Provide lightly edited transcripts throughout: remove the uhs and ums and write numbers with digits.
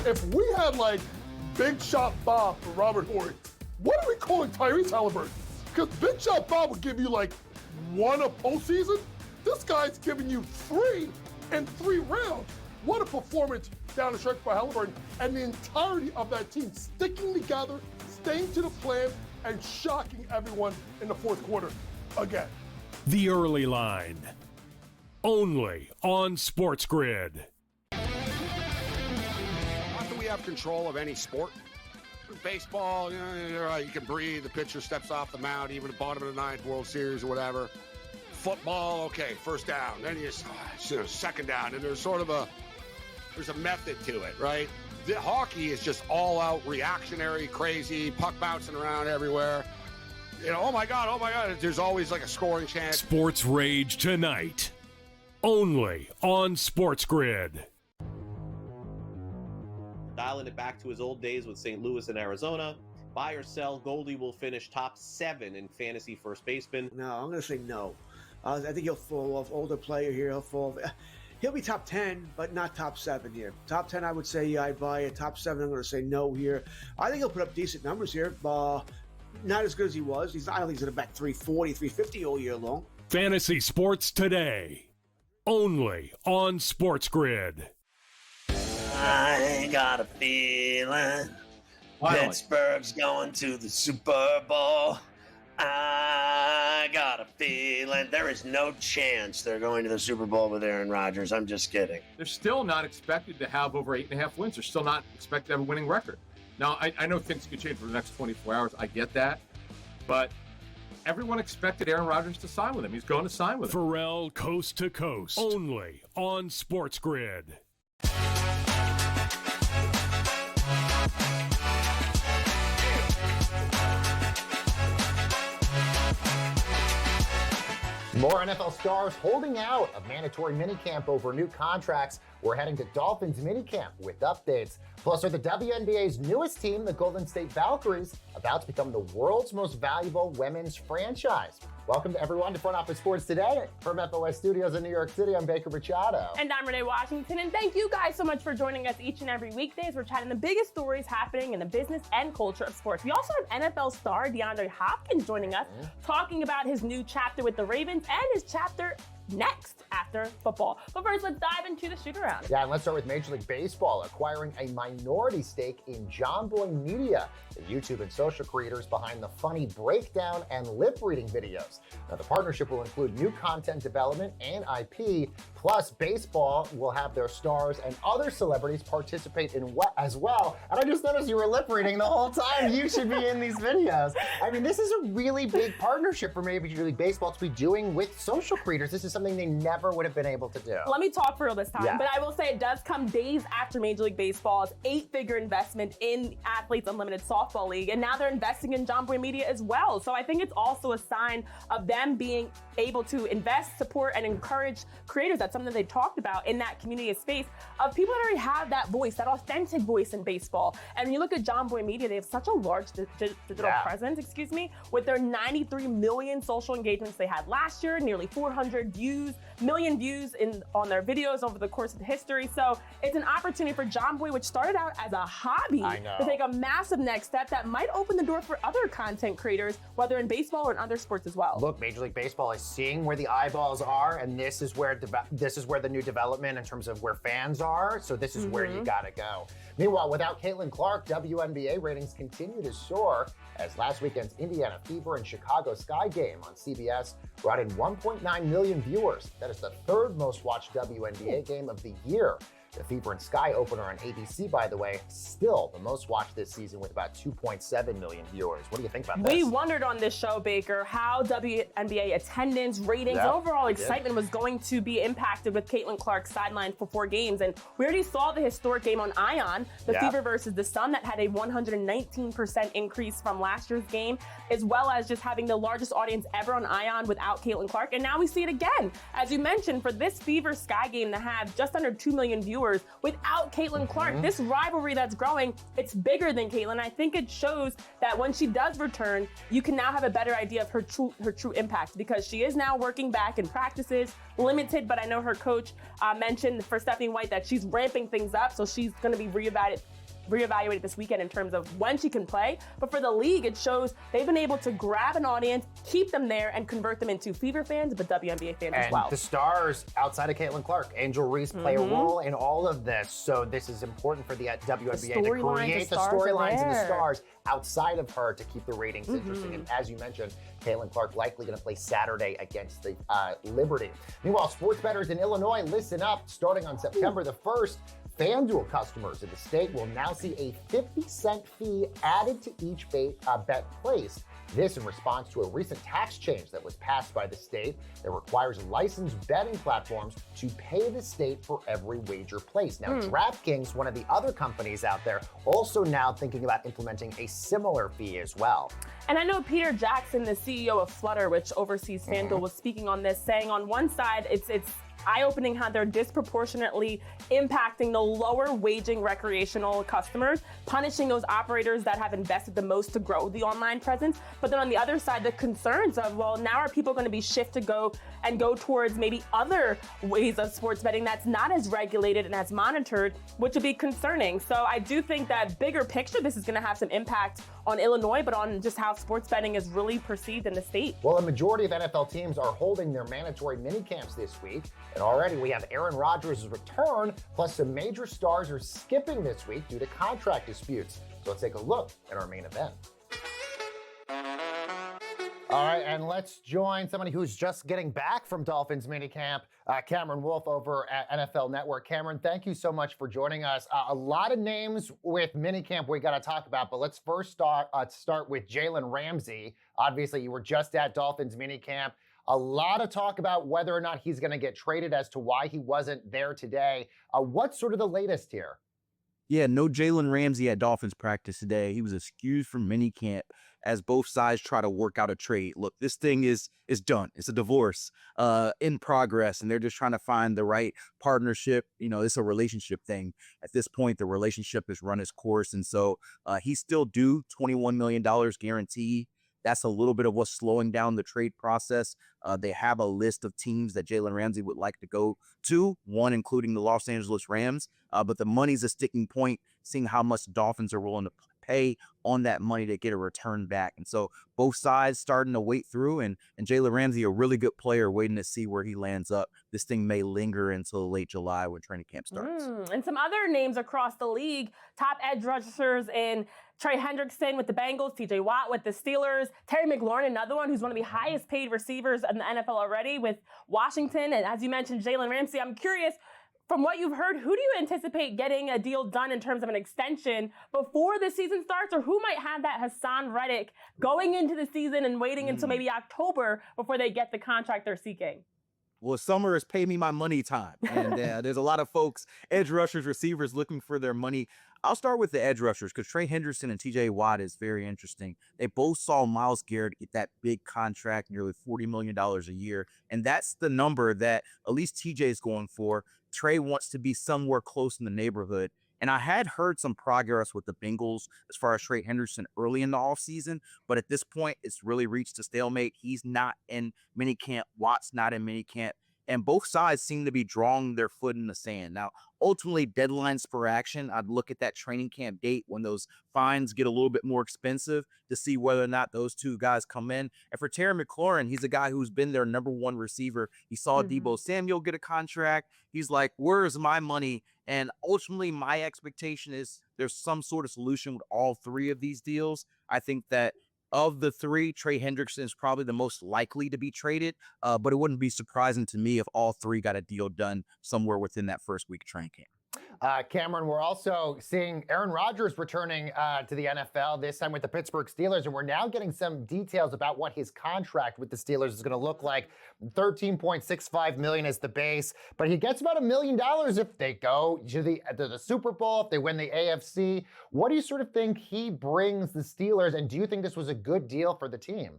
If we had like Big Shot Bob for Robert Horry, what are we calling Tyrese Halliburton? Because Big Shot Bob would give you like 1 a postseason. This guy's giving you 3 in 3 rounds. What a performance down the stretch by Halliburton, and the entirety of that team sticking together, staying to the plan, and shocking everyone in the fourth quarter again. The Early Line, only on SportsGrid. Not that we have control of any sport. Baseball, you can breathe. The pitcher steps off the mound, even at the bottom of the 9th, World Series or whatever. Football, okay, first down. Then you second down, and there's a method to it, right? The hockey is just all out reactionary, crazy, puck bouncing around everywhere. Oh my God, there's always like a scoring chance. Sports Rage tonight, only on SportsGrid. Dialing it back to his old days with St. Louis and Arizona. Buy or sell, Goldie will finish top 7 in fantasy first baseman. No, I'm going to say no. I think he'll fall off. Older player here, he'll be top 10, but not top 7 here. Top 10, I would say, yeah, I'd buy it. Top 7, I'm going to say no here. I think he'll put up decent numbers here. Not as good as he was. I don't think he's going to bat 340, 350 all year long. Fantasy Sports Today, only on SportsGrid. I got a feeling Pittsburgh's going to the Super Bowl. I got a feeling there is no chance they're going to the Super Bowl with Aaron Rodgers. I'm just kidding. They're still not expected to have over 8.5 wins. They're still not expected to have a winning record. Now, I know things could change for the next 24 hours. I get that. But everyone expected Aaron Rodgers to sign with him. He's going to sign with him. Pharrell Coast to Coast, only on SportsGrid. More NFL stars holding out of mandatory minicamp over new contracts. We're heading to Dolphins minicamp with updates. Plus, are the WNBA's newest team, the Golden State Valkyries, about to become the world's most valuable women's franchise? Welcome to everyone to Front Office Sports Today. From FOS Studios in New York City, I'm Baker Machado. And I'm Renee Washington, and thank you guys so much for joining us each and every weekday as we're chatting the biggest stories happening in the business and culture of sports. We also have NFL star DeAndre Hopkins joining us, talking about his new chapter with the Ravens and his chapter next after football. But first, let's dive into the shoot-around. Yeah, and let's start with Major League Baseball acquiring a minority stake in John Boy Media, the YouTube and social creators behind the funny breakdown and lip-reading videos. Now, the partnership will include new content development and IP, plus baseball will have their stars and other celebrities participate in as well. And I just noticed you were lip-reading the whole time. You should be in these videos. I mean, this is a really big partnership for Major League Baseball to be doing with social creators. This is something they never would have been able to do. Let me talk for real this time, Yeah. but I will say it does come days after Major League Baseball's 8-figure investment in Athletes Unlimited Softball League, and now they're investing in John Boy Media as well. So I think it's also a sign of them being able to invest, support, and encourage creators. That's something they talked about in that community space of people that already have that voice, that authentic voice in baseball. And when you look at John Boy Media, they have such a large digital presence, with their 93 million social engagements they had last year, nearly 400 million views on their videos over the course of the history. So it's an opportunity for John Boy, which started out as a hobby, to take a massive next step that might open the door for other content creators, whether in baseball or in other sports as well. Look, Major League Baseball is seeing where the eyeballs are, and this is where the new development in terms of where fans are. So this is where you gotta go. Meanwhile, without Caitlin Clark, WNBA ratings continue to soar as last weekend's Indiana Fever and Chicago Sky game on CBS brought in 1.9 million viewers. That is the third most watched WNBA game of the year. The Fever and Sky opener on ABC, by the way, still the most watched this season with about 2.7 million viewers. What do you think about this? We wondered on this show, Baker, how WNBA attendance, ratings, and overall excitement was going to be impacted with Caitlin Clark sidelined for 4 games. And we already saw the historic game on ION, the Fever versus the Sun, that had a 119% increase from last year's game, as well as just having the largest audience ever on ION without Caitlin Clark. And now we see it again. As you mentioned, for this Fever Sky game to have just under 2 million viewers, viewers without Caitlin Clark. This rivalry that's growing, it's bigger than Caitlin. I think it shows that when she does return, you can now have a better idea of her true impact, because she is now working back in practices, limited, but I know her coach mentioned for Stephanie White that she's ramping things up, so she's going to be reevaluated this weekend in terms of when she can play. But for the league, it shows they've been able to grab an audience, keep them there, and convert them into Fever fans, but WNBA fans as well. And the stars outside of Caitlin Clark, Angel Reese, play a role in all of this. So this is important for the WNBA to create the storylines and the stars outside of her to keep the ratings interesting. And as you mentioned, Caitlin Clark likely going to play Saturday against the Liberty. Meanwhile, sports bettors in Illinois, listen up. Starting on September the 1st, FanDuel customers in the state will now see a 50-cent fee added to each bet placed. This in response to a recent tax change that was passed by the state that requires licensed betting platforms to pay the state for every wager placed. Now, DraftKings, one of the other companies out there, also now thinking about implementing a similar fee as well. And I know Peter Jackson, the CEO of Flutter, which oversees FanDuel, was speaking on this, saying on one side, it's eye-opening how they're disproportionately impacting the lower waging recreational customers, punishing those operators that have invested the most to grow the online presence. But then on the other side, the concerns of, well, now are people going to be shifted to go towards maybe other ways of sports betting that's not as regulated and as monitored, which would be concerning. So I do think that bigger picture, this is going to have some impact on Illinois, but on just how sports betting is really perceived in the state. Well, a majority of NFL teams are holding their mandatory mini camps this week. And already we have Aaron Rodgers' return, plus some major stars are skipping this week due to contract disputes. So let's take a look at our main event. All right, and let's join somebody who's just getting back from Dolphins minicamp, Cameron Wolf over at NFL Network. Cameron, thank you so much for joining us. A lot of names with minicamp we got to talk about, but let's first start with Jalen Ramsey. Obviously, you were just at Dolphins minicamp. A lot of talk about whether or not he's going to get traded as to why he wasn't there today. What's sort of the latest here? Yeah, no Jalen Ramsey at Dolphins practice today. He was excused from minicamp as both sides try to work out a trade. Look, this thing is done. It's a divorce in progress, and they're just trying to find the right partnership. You know, it's a relationship thing. At this point, the relationship has run its course, and so he's still due $21 million guaranteed. That's a little bit of what's slowing down the trade process. They have a list of teams that Jalen Ramsey would like to go to, one including the Los Angeles Rams. But the money's a sticking point, seeing how much the Dolphins are willing to pay on that money to get a return back. And so both sides starting to wait through, and Jalen Ramsey, a really good player, waiting to see where he lands up. This thing may linger until late July when training camp starts. And some other names across the league, top edge rushers in Trey Hendrickson with the Bengals, TJ Watt with the Steelers, Terry McLaurin, another one who's one of the highest paid receivers in the NFL already with Washington. And as you mentioned, Jalen Ramsey, I'm curious, from what you've heard, who do you anticipate getting a deal done in terms of an extension before the season starts, or who might have that Hassan Reddick going into the season and waiting until maybe October before they get the contract they're seeking? Well, summer is pay me my money time. And there's a lot of folks, edge rushers, receivers, looking for their money. I'll start with the edge rushers because Trey Hendrickson and TJ Watt is very interesting. They both saw Myles Garrett get that big contract, nearly $40 million a year. And that's the number that at least TJ is going for. Trey wants to be somewhere close in the neighborhood. And I had heard some progress with the Bengals as far as Trey Hendrickson early in the offseason, but at this point, it's really reached a stalemate. He's not in minicamp. Watt's not in minicamp. And both sides seem to be drawing their foot in the sand. Now, ultimately, deadlines for action, I'd look at that training camp date when those fines get a little bit more expensive to see whether or not those two guys come in. And for Terry McLaurin, he's a guy who's been their number one receiver. He saw Deebo Samuel get a contract. He's like, where's my money? And ultimately, my expectation is there's some sort of solution with all three of these deals. I think that of the three, Trey Hendrickson is probably the most likely to be traded, but it wouldn't be surprising to me if all three got a deal done somewhere within that first week of training camp. Cameron, we're also seeing Aaron Rodgers returning to the NFL, this time with the Pittsburgh Steelers, and we're now getting some details about what his contract with the Steelers is going to look like. $13.65 million is the base, but he gets about $1 million if they go to the Super Bowl, if they win the AFC. What do you sort of think he brings the Steelers, and do you think this was a good deal for the team?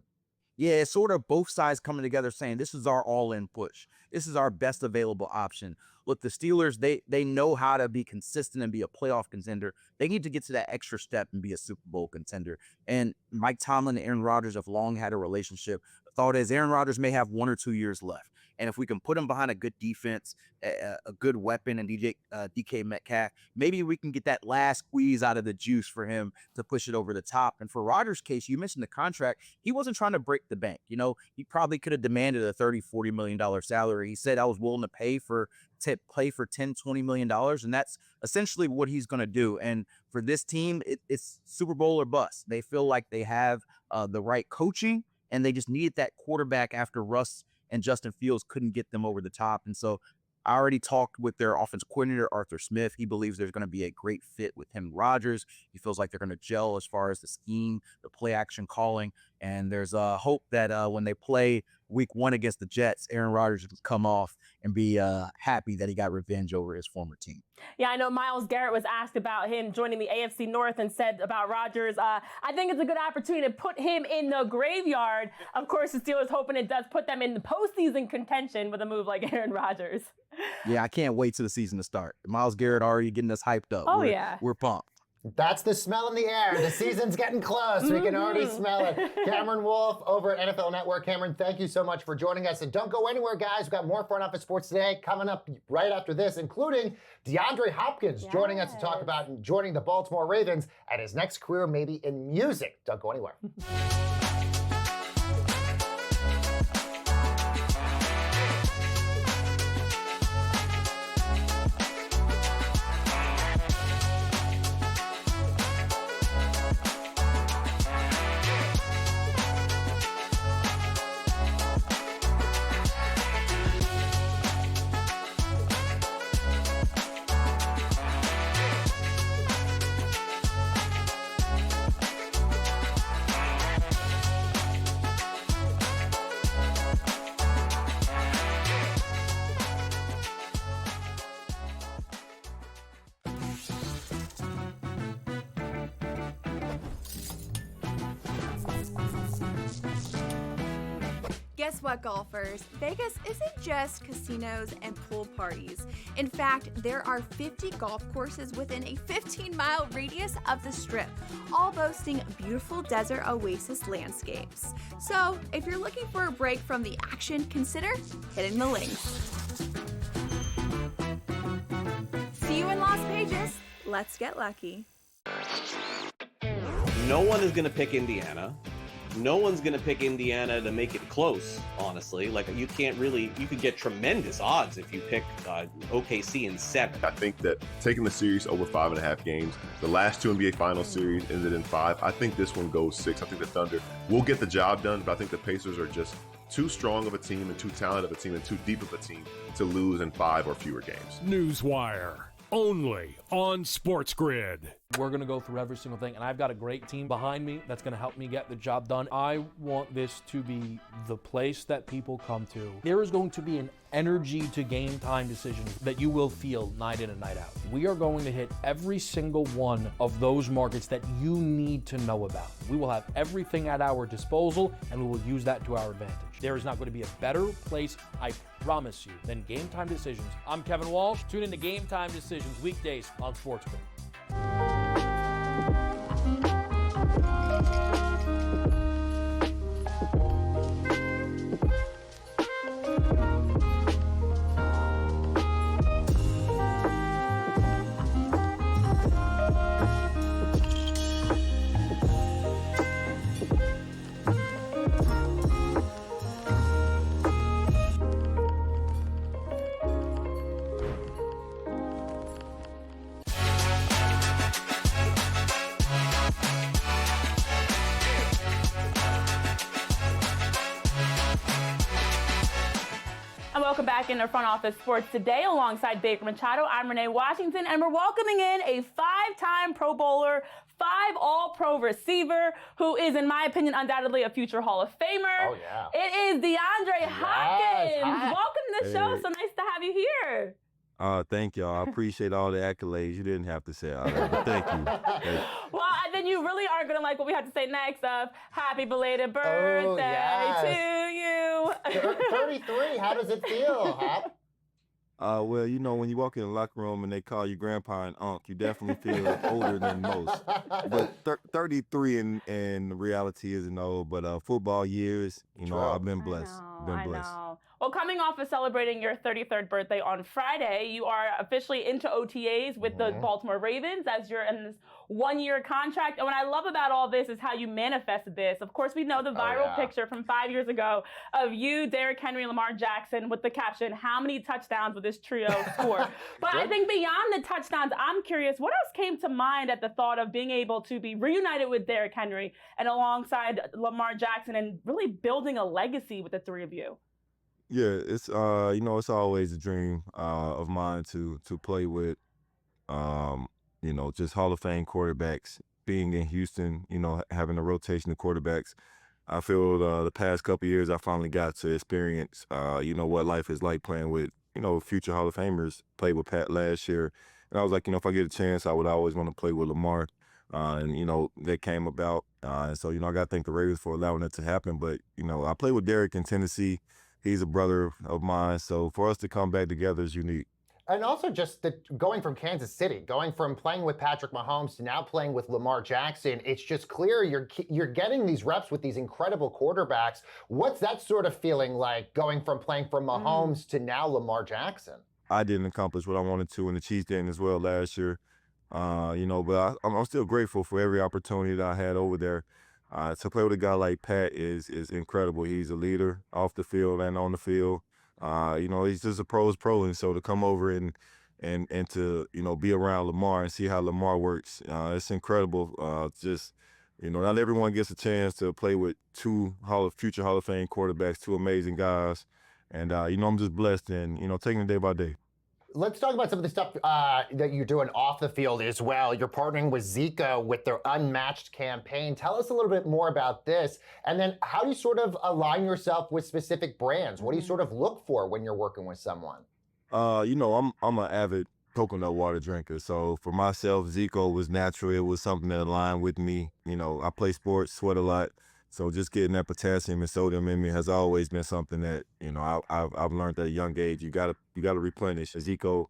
Yeah, it's sort of both sides coming together saying this is our all-in push. This is our best available option. look, the Steelers, they know how to be consistent and be a playoff contender. They need to get to that extra step and be a Super Bowl contender. And Mike Tomlin and Aaron Rodgers have long had a relationship. The thought is Aaron Rodgers may have 1 or 2 years left. And if we can put him behind a good defense, a good weapon, and DK Metcalf, maybe we can get that last squeeze out of the juice for him to push it over the top. And for Rodgers' case, you mentioned the contract. He wasn't trying to break the bank. You know, he probably could have demanded a $30-40 million salary. He said, I was willing to pay for $10-20 million. And that's essentially what he's going to do. And for this team, it's Super Bowl or bust. They feel like they have the right coaching, and they just needed that quarterback after Russ and Justin Fields couldn't get them over the top. And so I already talked with their offense coordinator, Arthur Smith. He believes there's going to be a great fit with him and Rodgers. He feels like they're going to gel as far as the scheme, the play action calling. And there's a hope that when they play week 1 against the Jets, Aaron Rodgers can come off and be happy that he got revenge over his former team. Yeah, I know Myles Garrett was asked about him joining the AFC North and said about Rodgers, I think it's a good opportunity to put him in the graveyard. Of course, the Steelers hoping it does put them in the postseason contention with a move like Aaron Rodgers. Yeah, I can't wait till the season to start. Myles Garrett already getting us hyped up. Oh, We're pumped. That's the smell in the air. The season's getting close. We can already smell it. Cameron Wolf over at NFL Network. Cameron, thank you so much for joining us. And don't go anywhere, guys. We've got more Front Office Sports today coming up right after this, including DeAndre Hopkins joining us to talk about joining the Baltimore Ravens and his next career maybe in music. Don't go anywhere. Guess what, golfers? Vegas isn't just casinos and pool parties. In fact, there are 50 golf courses within a 15-mile radius of the Strip, all boasting beautiful desert oasis landscapes. So, if you're looking for a break from the action, consider hitting the links. See you in Las Vegas. Let's get lucky. No one is going to pick Indiana. No one's going to pick Indiana to make it close, honestly. Like, you could get tremendous odds if you pick OKC in 7. I think that taking the series over 5.5 games, the last 2 NBA Finals series ended in 5. I think this one goes 6. I think the Thunder will get the job done, but I think the Pacers are just too strong of a team and too talented of a team and too deep of a team to lose in 5 or fewer games. Newswire, only on SportsGrid. We're going to go through every single thing, and I've got a great team behind me that's going to help me get the job done. I want this to be the place that people come to. There is going to be an energy to game time decisions that you will feel night in and night out. We are going to hit every single one of those markets that you need to know about. We will have everything at our disposal, and we will use that to our advantage. There is not going to be a better place, I promise you, than Game Time Decisions. I'm Kevin Walsh. Tune in to Game Time Decisions weekdays on SportsGrid. Welcome back into Front Office Sports today alongside Baker Machado. I'm Renee Washington, and we're welcoming in a 5-time Pro Bowler, 5 All-Pro receiver, who is, in my opinion, undoubtedly a future Hall of Famer. Oh, yeah. It is DeAndre Hopkins. Hi. Welcome to the show. So nice to have you here. Thank y'all. I appreciate all the accolades. You didn't have to say all that, but thank you. Well, and then you really are going to like what we have to say next of happy belated birthday to you. 33, how does it feel, Hop? Well, you know, when you walk in the locker room and they call you grandpa and unc, you definitely feel older than most. But 33 in reality isn't old. But football years, you know, I've been blessed. I know. Well, coming off of celebrating your 33rd birthday on Friday, you are officially into OTAs with the Baltimore Ravens as you're in this one-year contract. And what I love about all this is how you manifested this. Of course, we know the viral picture from 5 years ago of you, Derrick Henry, Lamar Jackson with the caption, "How many touchdowns will this trio score?" But I think beyond the touchdowns, I'm curious, what else came to mind at the thought of being able to be reunited with Derrick Henry and alongside Lamar Jackson and really building a legacy with the three of you? Yeah, it's you know, it's always a dream of mine to play with you know, just Hall of Fame quarterbacks. Being in Houston, you know, having a rotation of quarterbacks, I feel the past couple of years I finally got to experience you know, what life is like playing with, you know, future Hall of Famers. Played with Pat last year, and I was like, you know, if I get a chance, I would always want to play with Lamar. And you know, that came about, and so you know, I got to thank the Ravens for allowing that to happen. But you know, I played with Derrick in Tennessee. He's a brother of mine, so for us to come back together is unique. And also just going from Kansas City, going from playing with Patrick Mahomes to now playing with Lamar Jackson, it's just clear you're getting these reps with these incredible quarterbacks. What's that sort of feeling like going from playing for Mahomes to now Lamar Jackson? I didn't accomplish what I wanted to in the Chiefs game as well last year. You know, but I'm still grateful for every opportunity that I had over there. To play with a guy like Pat is incredible. He's a leader off the field and on the field. You know, he's just a pro's pro, and so to come over and to, you know, be around Lamar and see how Lamar works, it's incredible. Just, you know, not everyone gets a chance to play with two future Hall of Fame quarterbacks, two amazing guys, and you know, I'm just blessed and, you know, taking it day by day. Let's talk about some of the stuff that you're doing off the field as well. You're partnering with Zico with their Unmatched campaign. Tell us a little bit more about this. And then how do you sort of align yourself with specific brands? What do you sort of look for when you're working with someone? You know, I'm an avid coconut water drinker. So for myself, Zico was natural. It was something that aligned with me. You know, I play sports, sweat a lot. So just getting that potassium and sodium in me has always been something that, you know, I've learned at a young age. You gotta replenish. Zico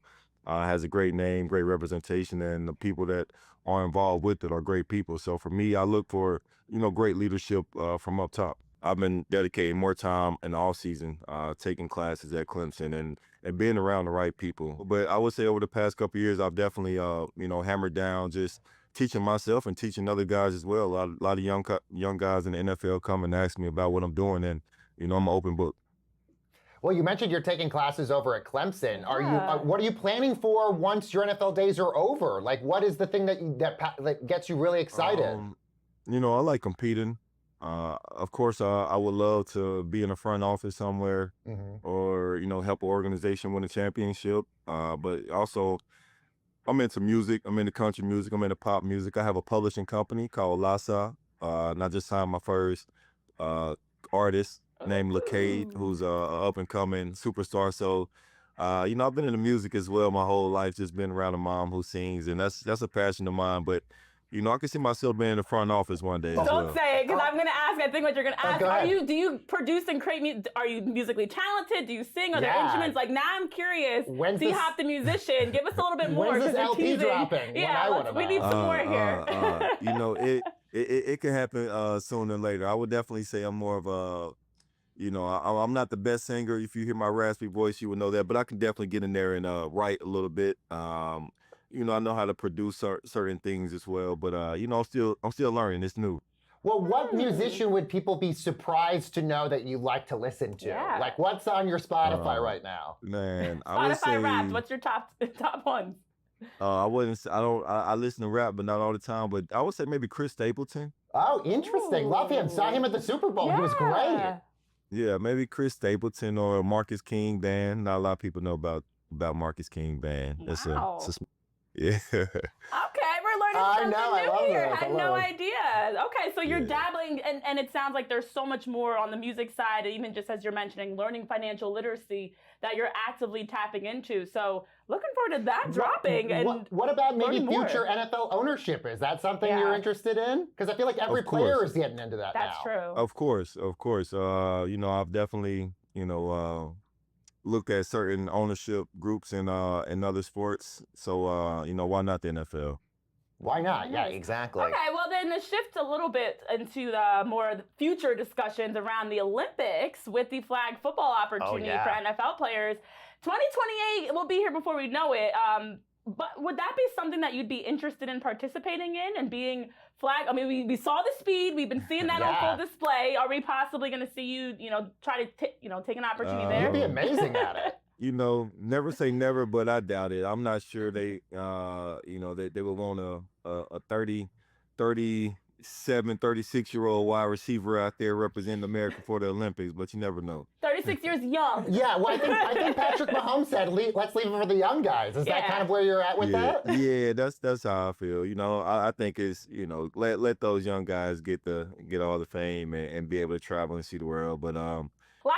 has a great name, great representation, and the people that are involved with it are great people. So for me, I look for, you know, great leadership from up top. I've been dedicating more time in the off season, taking classes at Clemson and being around the right people. But I would say over the past couple of years, I've definitely, you know, hammered down just teaching myself and teaching other guys as well. A lot of young guys in the NFL come and ask me about what I'm doing, and you know, I'm an open book. Well, you mentioned you're taking classes over at Clemson. Are you? What are you planning for once your NFL days are over? Like, what is the thing that gets you really excited? You know, I like competing. Of course, I would love to be in the front office somewhere, or you know, help an organization win a championship. But also, I'm into music. I'm into country music. I'm into pop music. I have a publishing company called Lasa. And I just signed my first artist named Lacade, who's a up and coming superstar. So, you know, I've been into music as well my whole life. Just been around a mom who sings, and that's a passion of mine. But you know, I can see myself being in the front office one day. Don't say it, because I'm going to ask. I think what you're going to ask. Do you produce and create music? Are you musically talented? Do you sing? Are there instruments? Like, now I'm curious. C-Hop the musician. Give us a little bit more. When's this LP dropping? Yeah, we need some more here. You know, it can happen sooner than later. I would definitely say I'm more of a, you know, I'm not the best singer. If you hear my raspy voice, you would know that. But I can definitely get in there and write a little bit. You know, I know how to produce certain things as well, but you know, I'm still learning. It's new. Well, what musician would people be surprised to know that you like to listen to? Yeah. Like, what's on your Spotify right now? Man, I would say Spotify Wrapped. What's your top ones? I listen to rap, but not all the time. But I would say maybe Chris Stapleton. Oh, interesting. Love him. Saw him at the Super Bowl. He was great. Yeah, maybe Chris Stapleton or Marcus King Band. Not a lot of people know about Marcus King Band. Wow. Yeah. Okay, we're learning something new here. I had no idea. Okay, so you're dabbling, and it sounds like there's so much more on the music side, even just as you're mentioning, learning financial literacy that you're actively tapping into. So looking forward to that dropping. And what about maybe future NFL ownership? Is that something you're interested in? Because I feel like every player is getting into that now. That's true. Of course. You know, I've definitely, you know, look at certain ownership groups in other sports. So why not the NFL? Why not? Yeah, exactly. Okay, well then to shift a little bit into the more future discussions around the Olympics with the flag football opportunity for NFL players. 2028 will be here before we know it. But would that be something that you'd be interested in participating in and being flag? I mean, we saw the speed. We've been seeing that on full display. Are we possibly going to see you, try to, take an opportunity there? You'd be amazing at it. Never say never, but I doubt it. I'm not sure they would want a 37, 36-year-old wide receiver out there representing America for the Olympics, but you never know. 36 years young. Yeah, well, I think Patrick Mahomes said, let's leave it for the young guys. Is that kind of where you're at with that? Yeah, that's how I feel. I think it's, let those young guys get all the fame and be able to travel and see the world. But last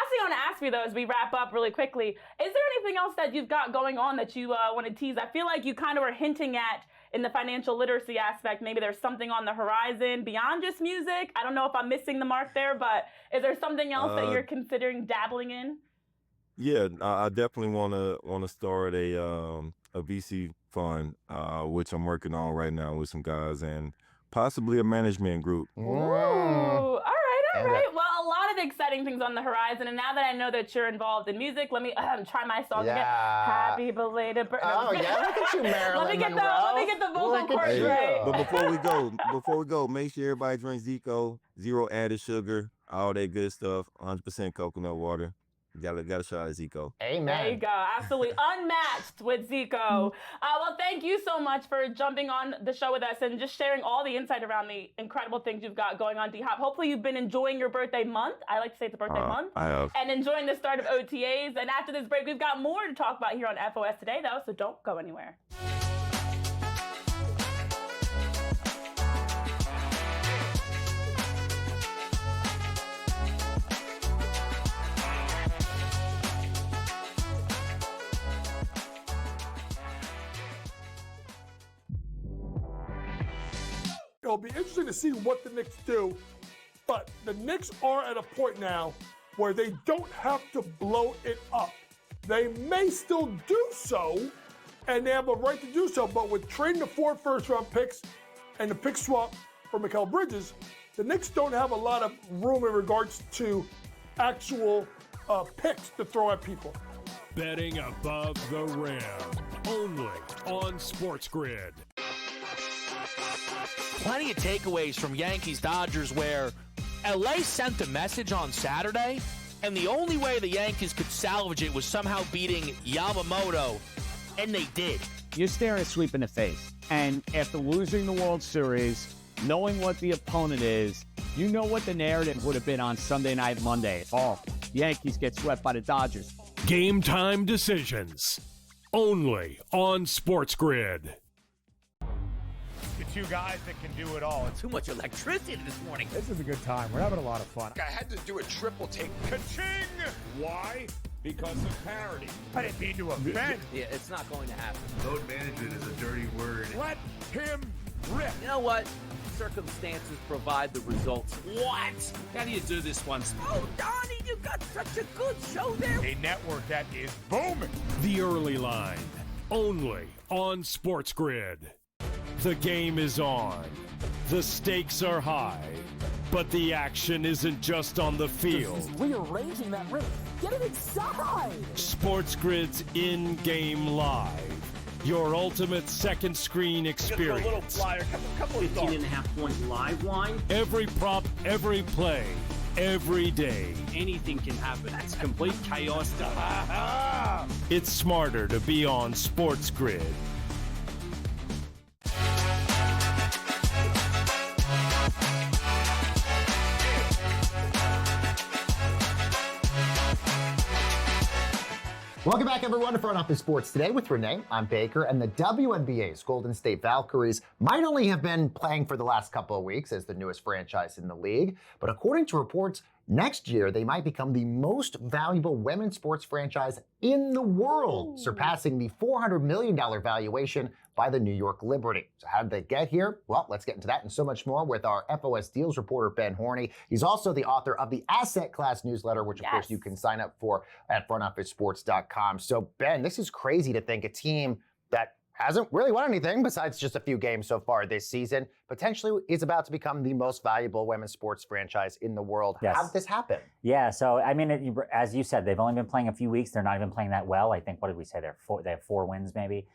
thing I want to ask you, though, as we wrap up really quickly, is there anything else that you've got going on that you want to tease? I feel like you kind of were hinting at in the financial literacy aspect, maybe there's something on the horizon beyond just music. I don't know if I'm missing the mark there, but is there something else that you're considering dabbling in? Yeah, I definitely want to start a VC fund, which I'm working on right now with some guys, and possibly a management group. Ooh, all right. Well, a lot of exciting things on the horizon, and now that I know that you're involved in music, let me try my song again. Happy belated birthday. Oh yeah, look at you, Marilyn Let me get the vocal Look at cords you. right. But before we go, make sure everybody drinks Zico, 0 added sugar, all that good stuff, 100% coconut water. Got a shot at Zico. Amen. There you go. Absolutely unmatched with Zico. Well, thank you so much for jumping on the show with us and just sharing all the insight around the incredible things you've got going on, D-Hop. Hopefully you've been enjoying your birthday month. I like to say it's a birthday month. I have. And enjoying the start of OTAs. And after this break, we've got more to talk about here on FOS Today, though, so don't go anywhere. It'll be interesting to see what the Knicks do, but the Knicks are at a point now where they don't have to blow it up. They may still do so, and they have a right to do so, but with trading the 4 first-round picks and the pick swap for Mikal Bridges, the Knicks don't have a lot of room in regards to actual picks to throw at people. Betting above the rim, only on SportsGrid. Plenty of takeaways from Yankees-Dodgers where LA sent a message on Saturday, and the only way the Yankees could salvage it was somehow beating Yamamoto, and they did. You're staring a sweep in the face, and after losing the World Series, knowing what the opponent is, you know what the narrative would have been on Sunday Night Monday. Oh, Yankees get swept by the Dodgers. Game time decisions, only on SportsGrid. The two guys that can do it all. Too much electricity this morning. This is a good time. We're having a lot of fun. I had to do a triple take. Ka-ching! Why? Because of parity. I didn't mean to offend. Yeah, it's not going to happen. Load management is a dirty word. Let him rip. You know what? Circumstances provide the results. What? How do you do this once? Oh, Donnie, you got such a good show there. A network that is booming. The early line, only on SportsGrid. The game is on. The stakes are high. But the action isn't just on the field. He's rearranging that rim. Get it inside! SportsGrid's in-game live. Your ultimate second screen experience. Just a little flyer, couple of 15.5-point live line. Every prop, every play, every day. Anything can happen. That's complete chaos. It's smarter to be on SportsGrid. Welcome back, everyone, to Front Office Sports Today with Renee. I'm Baker, and the WNBA's Golden State Valkyries might only have been playing for the last couple of weeks as the newest franchise in the league, but according to reports, Next year, they might become the most valuable women's sports franchise in the world, surpassing the $400 million valuation by the New York Liberty. So how did they get here? Well, let's get into that and so much more with our FOS Deals reporter, Ben Horney. He's also the author of the Asset Class newsletter, which of course you can sign up for at frontofficesports.com. So Ben, this is crazy to think a team that hasn't really won anything besides just a few games so far this season, potentially is about to become the most valuable women's sports franchise in the world. Yes. How did this happen? Yeah, so I mean, as you said, they've only been playing a few weeks. They're not even playing that well. I think, what did we say? They have 4 wins maybe.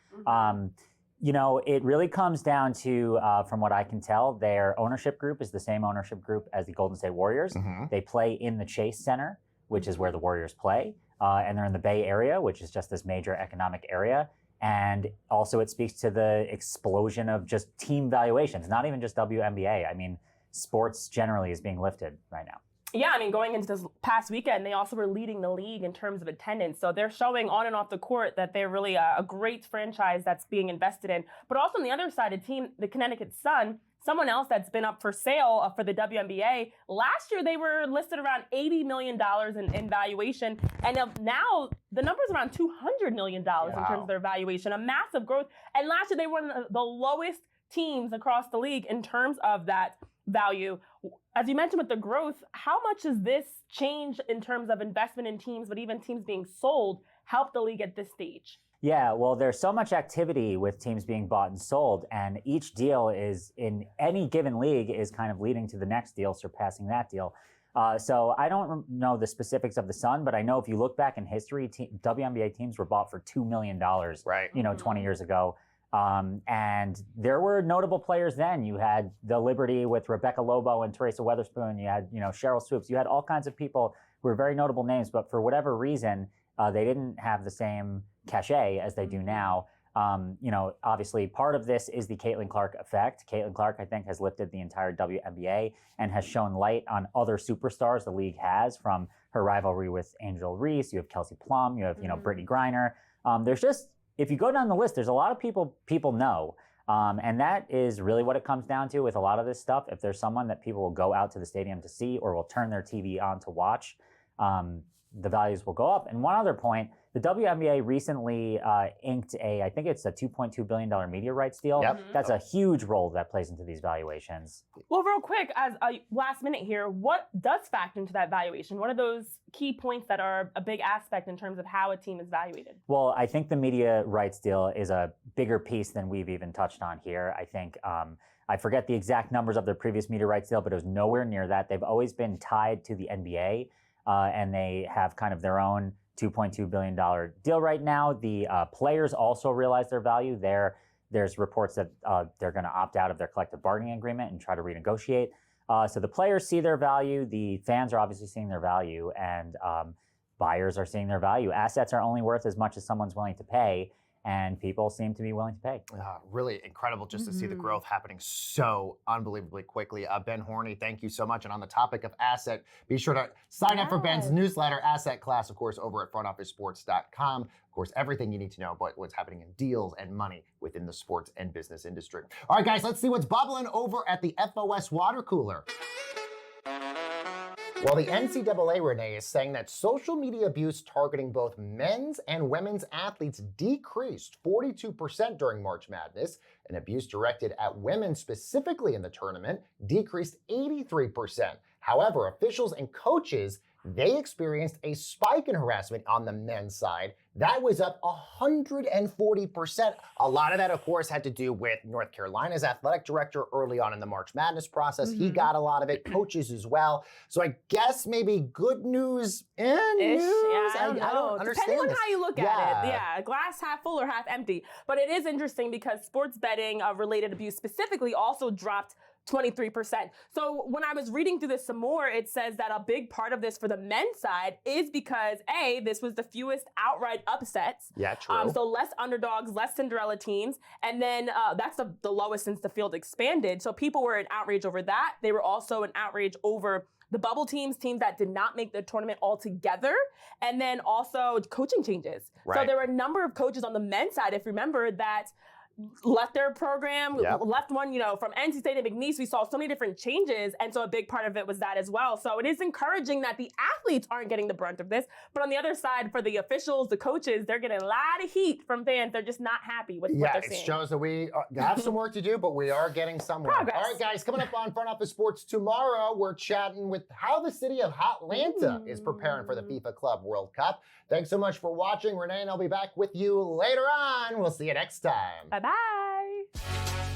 You know, it really comes down to, from what I can tell, their ownership group is the same ownership group as the Golden State Warriors. They play in the Chase Center, which is where the Warriors play, and they're in the Bay Area, which is just this major economic area. And also it speaks to the explosion of just team valuations, not even just WNBA. I mean, sports generally is being lifted right now. Yeah, I mean, going into this past weekend, they also were leading the league in terms of attendance. So they're showing on and off the court that they're really a great franchise that's being invested in. But also on the other side, a team, the Connecticut Sun, someone else that's been up for sale for the WNBA. Last year, they were listed around $80 million in valuation. And now the number's around $200 million in terms of their valuation, a massive growth. And last year, they were one of the lowest teams across the league in terms of that value. As you mentioned with the growth, how much does this change in terms of investment in teams, but even teams being sold, help the league at this stage? Yeah, well, there's so much activity with teams being bought and sold, and each deal is, in any given league, is kind of leading to the next deal, surpassing that deal. So I don't know the specifics of the Sun, but I know if you look back in history, WNBA teams were bought for $2 million, right? 20 years ago. And there were notable players then. You had the Liberty with Rebecca Lobo and Teresa Weatherspoon. You had, Cheryl Swoops. You had all kinds of people who were very notable names, but for whatever reason, they didn't have the same cachet as they do now. Obviously part of this is the Caitlin Clark effect. Caitlin Clark, I think, has lifted the entire WNBA and has shown light on other superstars the league has, from her rivalry with Angel Reese. You have Kelsey Plum. You have, Brittany Griner. There's just, if you go down the list, there's a lot of people know. And that is really what it comes down to with a lot of this stuff. If there's someone that people will go out to the stadium to see or will turn their TV on to watch, the values will go up. And one other point, the WNBA recently inked I think it's a $2.2 billion media rights deal. Yep. That's a huge role that plays into these valuations. Well, real quick, as a last minute here, what does factor into that valuation? What are those key points that are a big aspect in terms of how a team is valuated? Well, I think the media rights deal is a bigger piece than we've even touched on here. I think, I forget the exact numbers of their previous media rights deal, but it was nowhere near that. They've always been tied to the NBA, and they have kind of their own $2.2 billion deal right now. The players also realize their value. There's reports that they're going to opt out of their collective bargaining agreement and try to renegotiate. So the players see their value. The fans are obviously seeing their value, and buyers are seeing their value. Assets are only worth as much as someone's willing to pay, and people seem to be willing to pay. Really incredible just to see the growth happening so unbelievably quickly. Ben Horney, thank you so much. And on the topic of asset, be sure to sign up for Ben's newsletter, Asset Class, of course, over at frontofficesports.com. Of course, everything you need to know about what's happening in deals and money within the sports and business industry. All right, guys, let's see what's bubbling over at the FOS water cooler. Well, the NCAA, Renee, is saying that social media abuse targeting both men's and women's athletes decreased 42% during March Madness, and abuse directed at women specifically in the tournament decreased 83%. However, officials and coaches, they experienced a spike in harassment on the men's side. That was up 140%. A lot of that, of course, had to do with North Carolina's athletic director early on in the March Madness process. He got a lot of it, coaches as well. So I guess maybe good news and news. Yeah, I don't understand Depending on this. how you look at it. Yeah, glass half full or half empty. But it is interesting because sports betting related abuse specifically also dropped 23%. So when I was reading through this some more, it says that a big part of this for the men's side is because this was the fewest outright upsets. Yeah, true. So less underdogs, less Cinderella teams. And then that's the lowest since the field expanded. So people were in outrage over that. They were also in outrage over the bubble teams that did not make the tournament altogether. And then also coaching changes. Right. So there were a number of coaches on the men's side, if you remember, that left their program, Yep. left one, from NC State and McNeese. We saw so many different changes. And so a big part of it was that as well. So it is encouraging that the athletes aren't getting the brunt of this. But on the other side, for the officials, the coaches, they're getting a lot of heat from fans. They're just not happy with what they're seeing. It shows that we have some work to do, but we are getting somewhere. Progress. All right, guys, coming up on Front Office Sports tomorrow, we're chatting with how the city of Atlanta is preparing for the FIFA Club World Cup. Thanks so much for watching. Renee and I'll be back with you later on. We'll see you next time. Bye-bye.